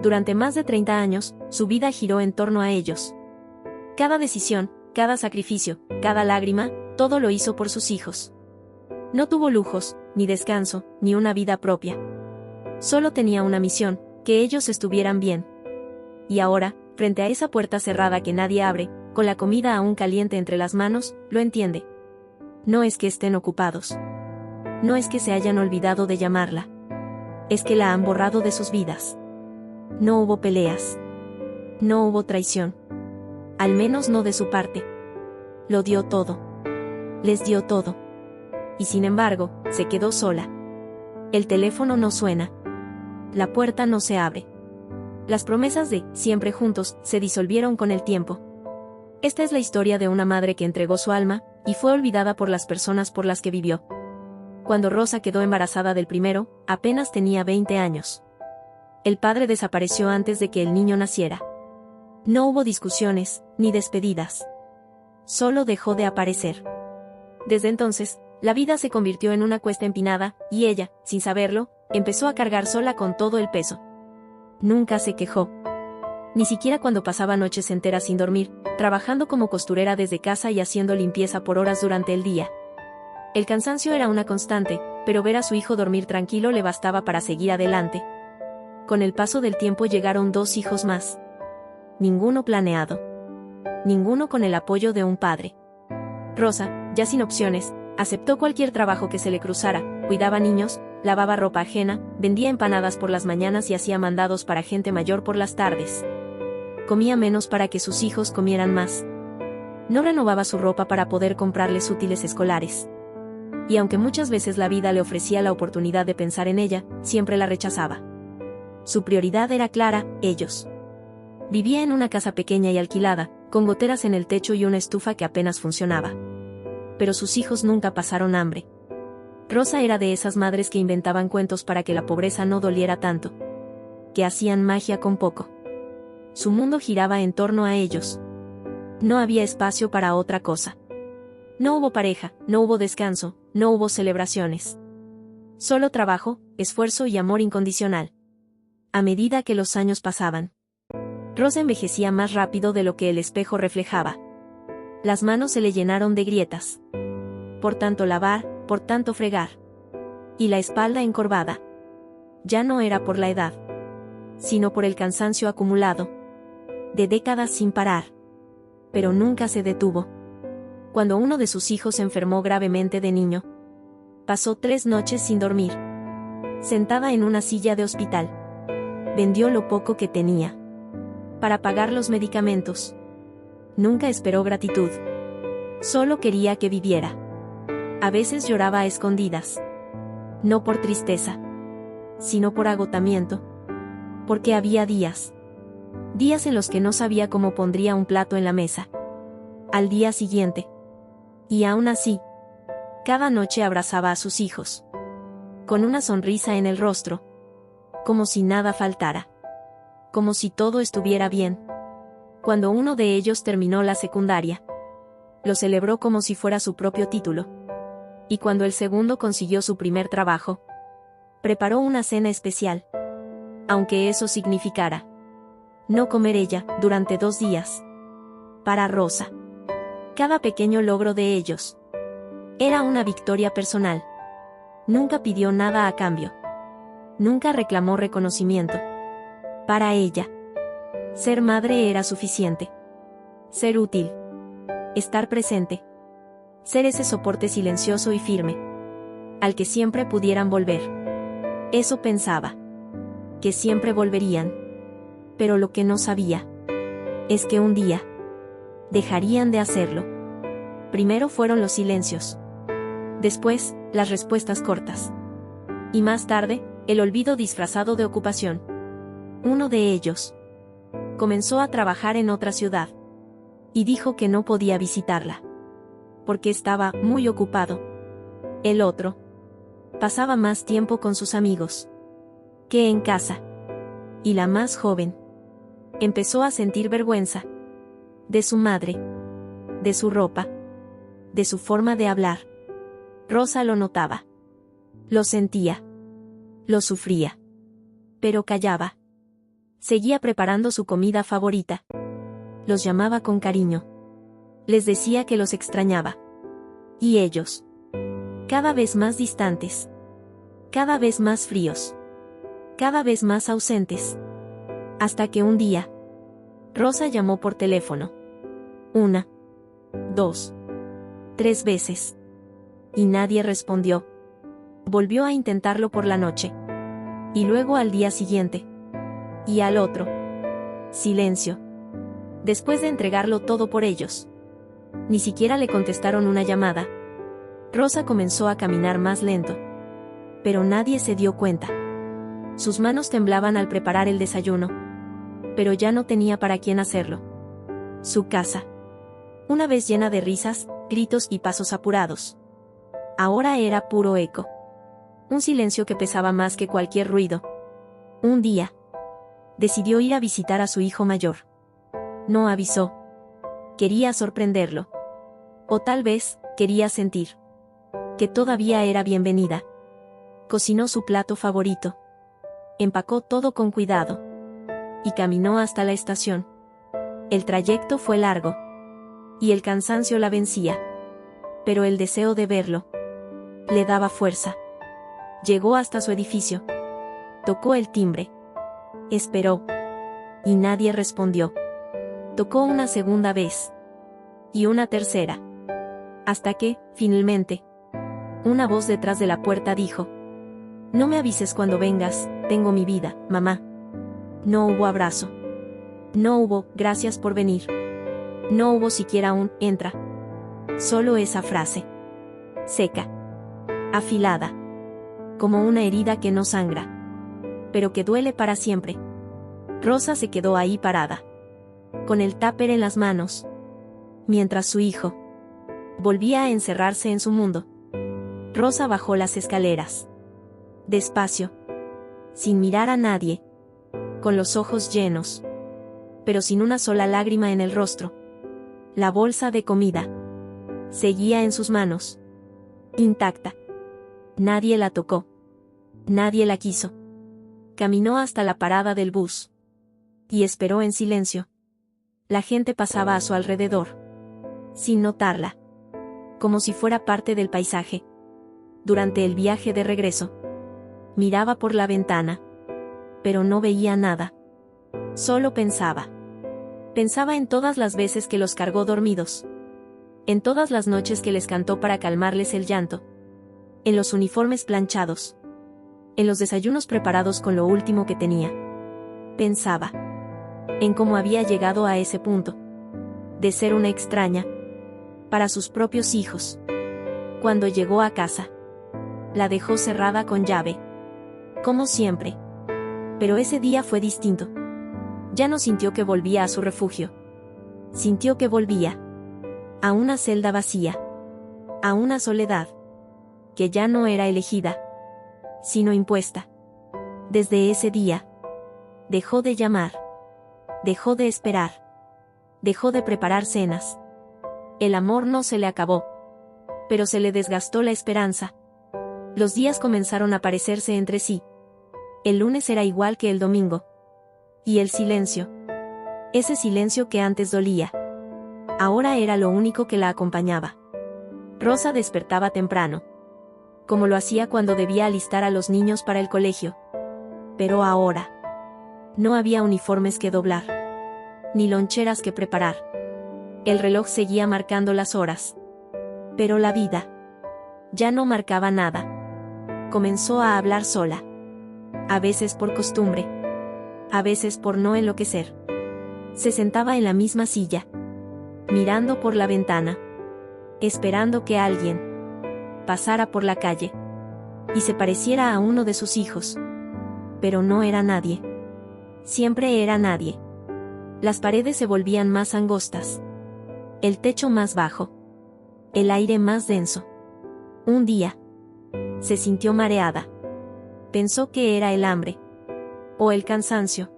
Durante más de 30 años, su vida giró en torno a ellos. Cada decisión, cada sacrificio, cada lágrima, todo lo hizo por sus hijos. No tuvo lujos, ni descanso, ni una vida propia. Solo tenía una misión, que ellos estuvieran bien. Y ahora, frente a esa puerta cerrada que nadie abre, con la comida aún caliente entre las manos, lo entiende. No es que estén ocupados. No es que se hayan olvidado de llamarla. Es que la han borrado de sus vidas. No hubo peleas. No hubo traición. Al menos no de su parte. Lo dio todo. Les dio todo. Y sin embargo, se quedó sola. El teléfono no suena. La puerta no se abre. Las promesas de siempre juntos se disolvieron con el tiempo. Esta es la historia de una madre que entregó su alma y fue olvidada por las personas por las que vivió. Cuando Rosa quedó embarazada del primero, apenas tenía 20 años. El padre desapareció antes de que el niño naciera. No hubo discusiones, ni despedidas. Solo dejó de aparecer. Desde entonces, la vida se convirtió en una cuesta empinada, y ella, sin saberlo, empezó a cargar sola con todo el peso. Nunca se quejó. Ni siquiera cuando pasaba noches enteras sin dormir, trabajando como costurera desde casa y haciendo limpieza por horas durante el día. El cansancio era una constante, pero ver a su hijo dormir tranquilo le bastaba para seguir adelante. Con el paso del tiempo llegaron 2 hijos más. Ninguno planeado. Ninguno con el apoyo de un padre. Rosa, ya sin opciones, aceptó cualquier trabajo que se le cruzara, cuidaba niños, lavaba ropa ajena, vendía empanadas por las mañanas y hacía mandados para gente mayor por las tardes. Comía menos para que sus hijos comieran más. No renovaba su ropa para poder comprarles útiles escolares. Y aunque muchas veces la vida le ofrecía la oportunidad de pensar en ella, siempre la rechazaba. Su prioridad era clara, ellos. Vivía en una casa pequeña y alquilada, con goteras en el techo y una estufa que apenas funcionaba. Pero sus hijos nunca pasaron hambre. Rosa era de esas madres que inventaban cuentos para que la pobreza no doliera tanto. Que hacían magia con poco. Su mundo giraba en torno a ellos. No había espacio para otra cosa. No hubo pareja, no hubo descanso, no hubo celebraciones. Solo trabajo, esfuerzo y amor incondicional. A medida que los años pasaban, Rosa envejecía más rápido de lo que el espejo reflejaba. Las manos se le llenaron de grietas. Por tanto lavar, por tanto fregar. Y la espalda encorvada. Ya no era por la edad, sino por el cansancio acumulado. De décadas sin parar. Pero nunca se detuvo. Cuando uno de sus hijos se enfermó gravemente de niño, pasó 3 noches sin dormir. Sentada en una silla de hospital. Vendió lo poco que tenía para pagar los medicamentos. Nunca esperó gratitud. Solo quería que viviera. A veces lloraba a escondidas. No por tristeza, sino por agotamiento. Porque había días en los que no sabía cómo pondría un plato en la mesa. Al día siguiente. Y aún así, cada noche abrazaba a sus hijos. Con una sonrisa en el rostro. Como si nada faltara. Como si todo estuviera bien. Cuando uno de ellos terminó la secundaria, lo celebró como si fuera su propio título. Y cuando el segundo consiguió su primer trabajo, preparó una cena especial. Aunque eso significara no comer ella durante 2 días. Para Rosa, cada pequeño logro de ellos era una victoria personal. Nunca pidió nada a cambio. Nunca reclamó reconocimiento. Para ella, ser madre era suficiente. Ser útil. Estar presente. Ser ese soporte silencioso y firme, al que siempre pudieran volver. Eso pensaba. Que siempre volverían. Pero lo que no sabía es que un día dejarían de hacerlo. Primero fueron los silencios. Después, las respuestas cortas. Y más tarde, el olvido disfrazado de ocupación. Uno de ellos comenzó a trabajar en otra ciudad. Y dijo que no podía visitarla. Porque estaba muy ocupado. El otro pasaba más tiempo con sus amigos que en casa. Y la más joven empezó a sentir vergüenza. De su madre. De su ropa. De su forma de hablar. Rosa lo notaba. Lo sentía. Lo sufría. Pero callaba. Seguía preparando su comida favorita. Los llamaba con cariño. Les decía que los extrañaba. Y ellos, cada vez más distantes, cada vez más fríos, cada vez más ausentes. Hasta que un día, Rosa llamó por teléfono. 1, 2, 3 veces. Y nadie respondió. Volvió a intentarlo por la noche. Y luego al día siguiente. Y al otro. Silencio. Después de entregarlo todo por ellos. Ni siquiera le contestaron una llamada. Rosa comenzó a caminar más lento. Pero nadie se dio cuenta. Sus manos temblaban al preparar el desayuno. Pero ya no tenía para quién hacerlo. Su casa. Una vez llena de risas, gritos y pasos apurados. Ahora era puro eco. Un silencio que pesaba más que cualquier ruido. Un día, decidió ir a visitar a su hijo mayor. No avisó. Quería sorprenderlo. O tal vez, quería sentir que todavía era bienvenida. Cocinó su plato favorito. Empacó todo con cuidado. Y caminó hasta la estación. El trayecto fue largo. Y el cansancio la vencía. Pero el deseo de verlo le daba fuerza. Llegó hasta su edificio. Tocó el timbre. Esperó. Y nadie respondió. Tocó una segunda vez. Y una tercera. Hasta que, finalmente, una voz detrás de la puerta dijo: «No me avises cuando vengas, tengo mi vida, mamá». No hubo abrazo. No hubo «gracias por venir». No hubo siquiera un «entra». Solo esa frase. Seca. Afilada. Como una herida que no sangra. Pero que duele para siempre. Rosa se quedó ahí parada. Con el tupper en las manos. Mientras su hijo volvía a encerrarse en su mundo. Rosa bajó las escaleras. Despacio. Sin mirar a nadie. Con los ojos llenos. Pero sin una sola lágrima en el rostro. La bolsa de comida seguía en sus manos. Intacta. Nadie la tocó. Nadie la quiso. Caminó hasta la parada del bus. Y esperó en silencio. La gente pasaba a su alrededor. Sin notarla. Como si fuera parte del paisaje. Durante el viaje de regreso. Miraba por la ventana. Pero no veía nada. Solo pensaba. Pensaba en todas las veces que los cargó dormidos. En todas las noches que les cantó para calmarles el llanto. En los uniformes planchados. En los desayunos preparados con lo último que tenía. Pensaba. En cómo había llegado a ese punto. De ser una extraña. Para sus propios hijos. Cuando llegó a casa. La dejó cerrada con llave. Como siempre. Pero ese día fue distinto. Ya no sintió que volvía a su refugio. Sintió que volvía. A una celda vacía. A una soledad. Que ya no era elegida. Sino impuesta. Desde ese día. Dejó de llamar. Dejó de esperar. Dejó de preparar cenas. El amor no se le acabó. Pero se le desgastó la esperanza. Los días comenzaron a parecerse entre sí. El lunes era igual que el domingo. Y el silencio. Ese silencio que antes dolía. Ahora era lo único que la acompañaba. Rosa despertaba temprano. Como lo hacía cuando debía alistar a los niños para el colegio. Pero ahora. No había uniformes que doblar. Ni loncheras que preparar. El reloj seguía marcando las horas. Pero la vida. Ya no marcaba nada. Comenzó a hablar sola. A veces por costumbre. A veces por no enloquecer. Se sentaba en la misma silla. Mirando por la ventana. Esperando que alguien pasara por la calle. Y se pareciera a uno de sus hijos. Pero no era nadie. Siempre era nadie. Las paredes se volvían más angostas. El techo más bajo. El aire más denso. Un día. Se sintió mareada. Pensó que era el hambre. O el cansancio.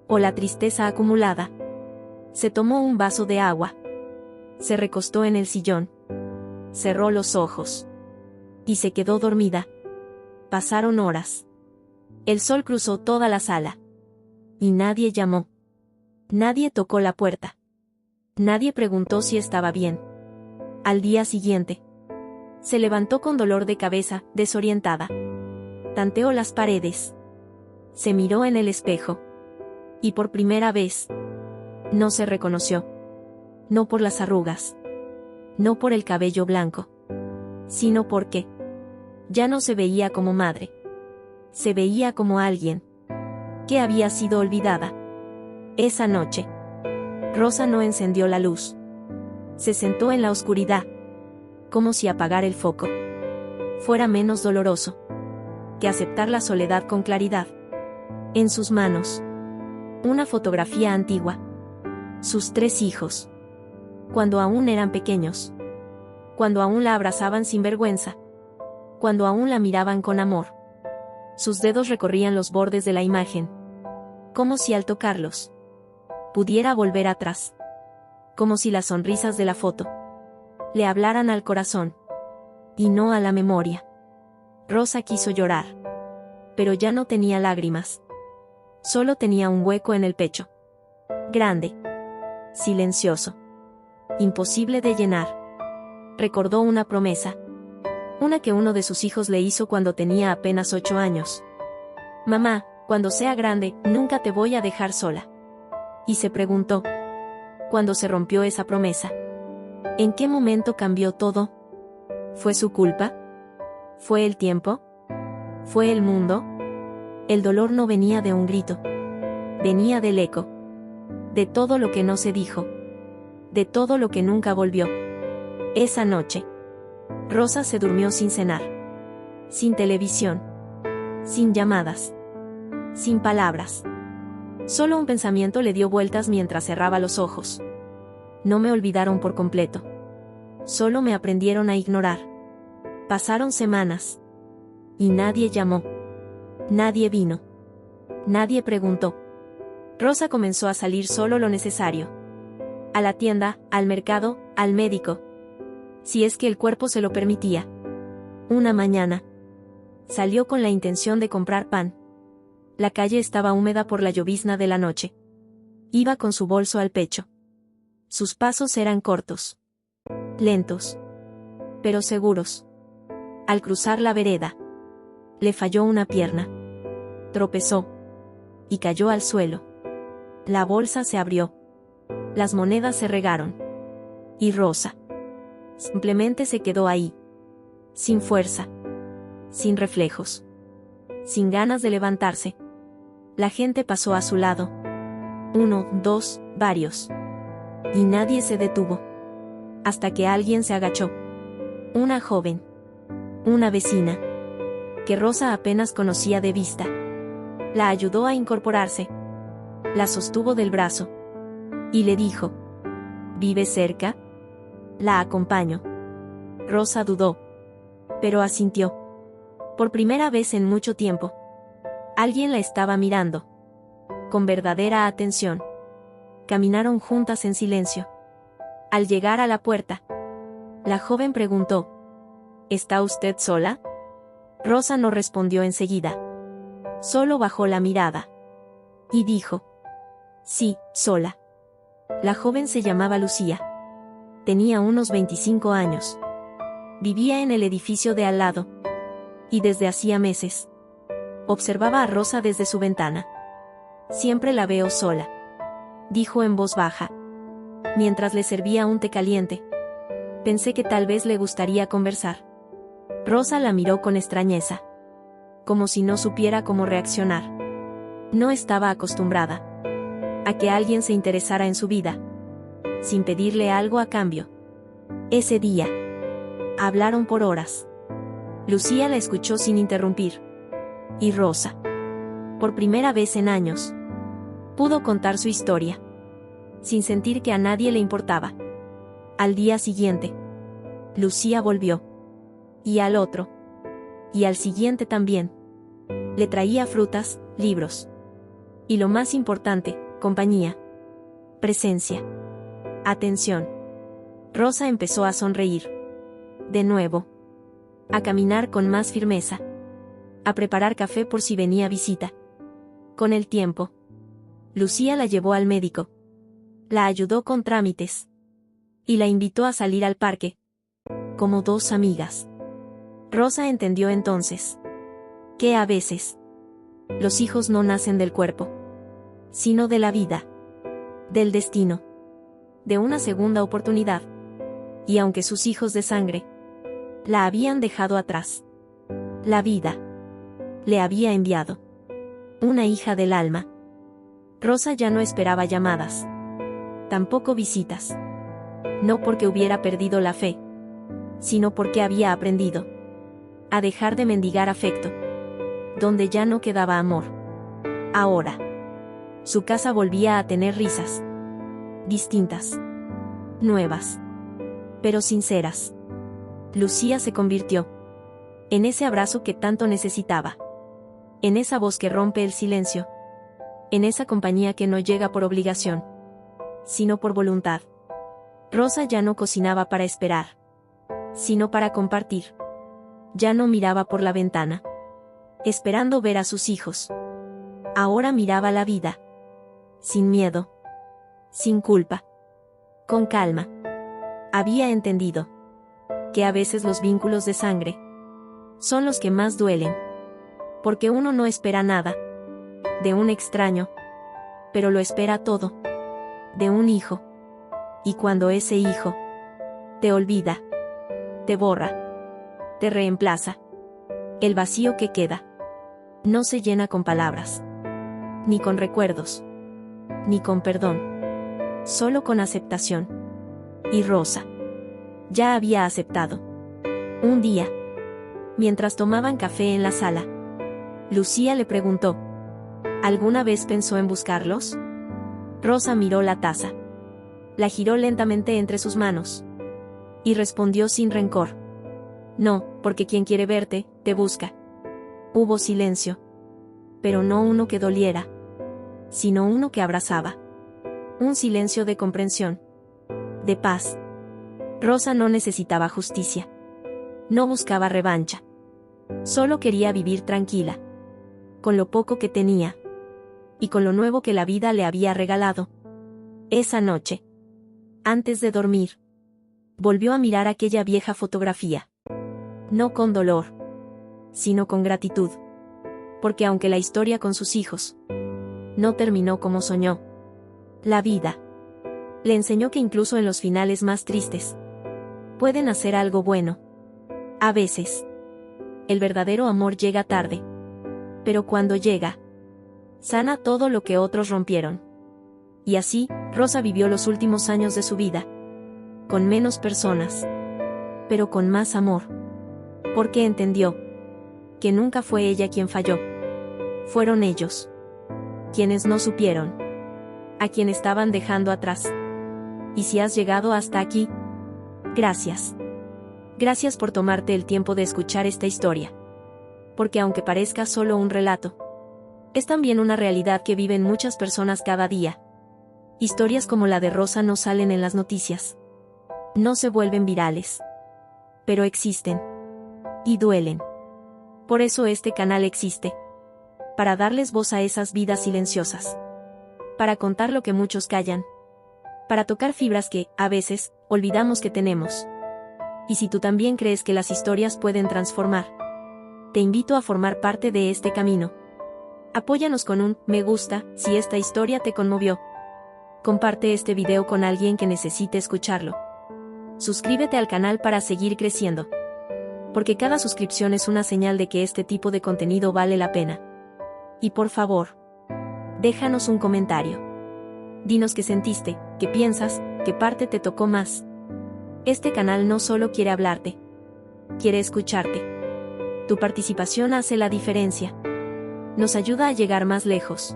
O la tristeza acumulada. Se tomó un vaso de agua. Se recostó en el sillón. Cerró los ojos. Y se quedó dormida. Pasaron horas. El sol cruzó toda la sala. Y nadie llamó. Nadie tocó la puerta. Nadie preguntó si estaba bien. Al día siguiente, se levantó con dolor de cabeza, desorientada. Tanteó las paredes. Se miró en el espejo. Y por primera vez, no se reconoció. No por las arrugas. No por el cabello blanco. Sino porque ya no se veía como madre. Se veía como alguien que había sido olvidada. Esa noche, Rosa no encendió la luz. Se sentó en la oscuridad, como si apagar el foco fuera menos doloroso que aceptar la soledad con claridad. En sus manos, una fotografía antigua. Sus 3 hijos. Cuando aún eran pequeños. Cuando aún la abrazaban sin vergüenza. Cuando aún la miraban con amor. Sus dedos recorrían los bordes de la imagen. Como si al tocarlos, pudiera volver atrás. Como si las sonrisas de la foto le hablaran al corazón y no a la memoria. Rosa quiso llorar, pero ya no tenía lágrimas. Solo tenía un hueco en el pecho. Grande. Silencioso. Imposible de llenar. Recordó una promesa. Una que uno de sus hijos le hizo cuando tenía apenas 8 años. Mamá, cuando sea grande, nunca te voy a dejar sola. Y se preguntó, cuando se rompió esa promesa, ¿en qué momento cambió todo? ¿Fue su culpa? ¿Fue el tiempo? ¿Fue el mundo? El dolor no venía de un grito. Venía del eco. De todo lo que no se dijo. De todo lo que nunca volvió. Esa noche, Rosa se durmió sin cenar. Sin televisión. Sin llamadas. Sin palabras. Solo un pensamiento le dio vueltas mientras cerraba los ojos. No me olvidaron por completo. Solo me aprendieron a ignorar. Pasaron semanas. Y nadie llamó. Nadie vino. Nadie preguntó. Rosa comenzó a salir solo lo necesario. A la tienda, al mercado, al médico. Si es que el cuerpo se lo permitía. Una mañana, salió con la intención de comprar pan. La calle estaba húmeda por la llovizna de la noche. Iba con su bolso al pecho. Sus pasos eran cortos. Lentos. Pero seguros. Al cruzar la vereda, le falló una pierna. Tropezó. Y cayó al suelo. La bolsa se abrió. Las monedas se regaron. Y Rosa simplemente se quedó ahí. Sin fuerza. Sin reflejos. Sin ganas de levantarse. La gente pasó a su lado. 1, 2, varios. Y nadie se detuvo. Hasta que alguien se agachó. Una joven. Una vecina. Que Rosa apenas conocía de vista. La ayudó a incorporarse. La sostuvo del brazo. Y le dijo: ¿vive cerca? La acompaño. Rosa dudó. Pero asintió. Por primera vez en mucho tiempo. Alguien la estaba mirando. Con verdadera atención. Caminaron juntas en silencio. Al llegar a la puerta, la joven preguntó: ¿está usted sola? Rosa no respondió enseguida. Solo bajó la mirada. Y dijo: sí, sola. La joven se llamaba Lucía. Tenía unos 25 años. Vivía en el edificio de al lado. Y desde hacía meses observaba a Rosa desde su ventana. Siempre la veo sola, dijo en voz baja, mientras le servía un té caliente. Pensé que tal vez le gustaría conversar. Rosa la miró con extrañeza, como si no supiera cómo reaccionar. No estaba acostumbrada a que alguien se interesara en su vida, sin pedirle algo a cambio. Ese día, hablaron por horas. Lucía la escuchó sin interrumpir. Y Rosa, por primera vez en años, pudo contar su historia, sin sentir que a nadie le importaba. Al día siguiente, Lucía volvió. Y al otro. Y al siguiente también. Le traía frutas, libros. Y lo más importante, compañía. Presencia. Atención. Rosa empezó a sonreír. De nuevo. A caminar con más firmeza. A preparar café por si venía visita. Con el tiempo, Lucía la llevó al médico. La ayudó con trámites. Y la invitó a salir al parque. Como dos amigas. Rosa entendió entonces que a veces los hijos no nacen del cuerpo, sino de la vida, del destino, de una segunda oportunidad. Y aunque sus hijos de sangre la habían dejado atrás, la vida le había enviado una hija del alma. Rosa ya no esperaba llamadas, tampoco visitas. No porque hubiera perdido la fe, sino porque había aprendido a dejar de mendigar afecto, donde ya no quedaba amor. Ahora, su casa volvía a tener risas, distintas, nuevas, pero sinceras. Lucía se convirtió en ese abrazo que tanto necesitaba, en esa voz que rompe el silencio, en esa compañía que no llega por obligación, sino por voluntad. Rosa ya no cocinaba para esperar, sino para compartir. Ya no miraba por la ventana, esperando ver a sus hijos. Ahora miraba la vida, sin miedo, sin culpa, con calma. Había entendido que a veces los vínculos de sangre son los que más duelen, porque uno no espera nada de un extraño, pero lo espera todo de un hijo. Y cuando ese hijo te olvida, te borra, te reemplaza, el vacío que queda no se llena con palabras, ni con recuerdos, ni con perdón, solo con aceptación. Y Rosa ya había aceptado. Un día, mientras tomaban café en la sala, Lucía le preguntó: ¿alguna vez pensó en buscarlos? Rosa miró la taza, la giró lentamente entre sus manos y respondió sin rencor: no, porque quien quiere verte, te busca. Hubo silencio, pero no uno que doliera, sino uno que abrazaba. Un silencio de comprensión, de paz. Rosa no necesitaba justicia. No buscaba revancha. Solo quería vivir tranquila, con lo poco que tenía, y con lo nuevo que la vida le había regalado. Esa noche, antes de dormir, volvió a mirar aquella vieja fotografía. No con dolor, sino con gratitud. Porque aunque la historia con sus hijos no terminó como soñó, la vida le enseñó que incluso en los finales más tristes pueden hacer algo bueno. A veces, el verdadero amor llega tarde, pero cuando llega, sana todo lo que otros rompieron. Y así, Rosa vivió los últimos años de su vida, con menos personas, pero con más amor, porque entendió que nunca fue ella quien falló. Fueron ellos quienes no supieron a quien estaban dejando atrás. Y si has llegado hasta aquí, gracias. Gracias por tomarte el tiempo de escuchar esta historia. Porque aunque parezca solo un relato, es también una realidad que viven muchas personas cada día. Historias como la de Rosa no salen en las noticias. No se vuelven virales. Pero existen. Y duelen. Por eso este canal existe. Para darles voz a esas vidas silenciosas. Para contar lo que muchos callan. Para tocar fibras que, a veces, olvidamos que tenemos. Y si tú también crees que las historias pueden transformar, te invito a formar parte de este camino. Apóyanos con un me gusta si esta historia te conmovió. Comparte este video con alguien que necesite escucharlo. Suscríbete al canal para seguir creciendo. Porque cada suscripción es una señal de que este tipo de contenido vale la pena. Y por favor, déjanos un comentario. Dinos qué sentiste, qué piensas, qué parte te tocó más. Este canal no solo quiere hablarte, quiere escucharte. Tu participación hace la diferencia. Nos ayuda a llegar más lejos.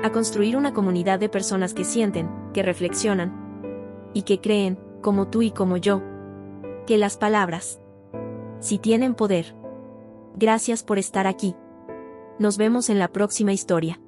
A construir una comunidad de personas que sienten, que reflexionan y que creen, como tú y como yo, que las palabras sí tienen poder. Gracias por estar aquí. Nos vemos en la próxima historia.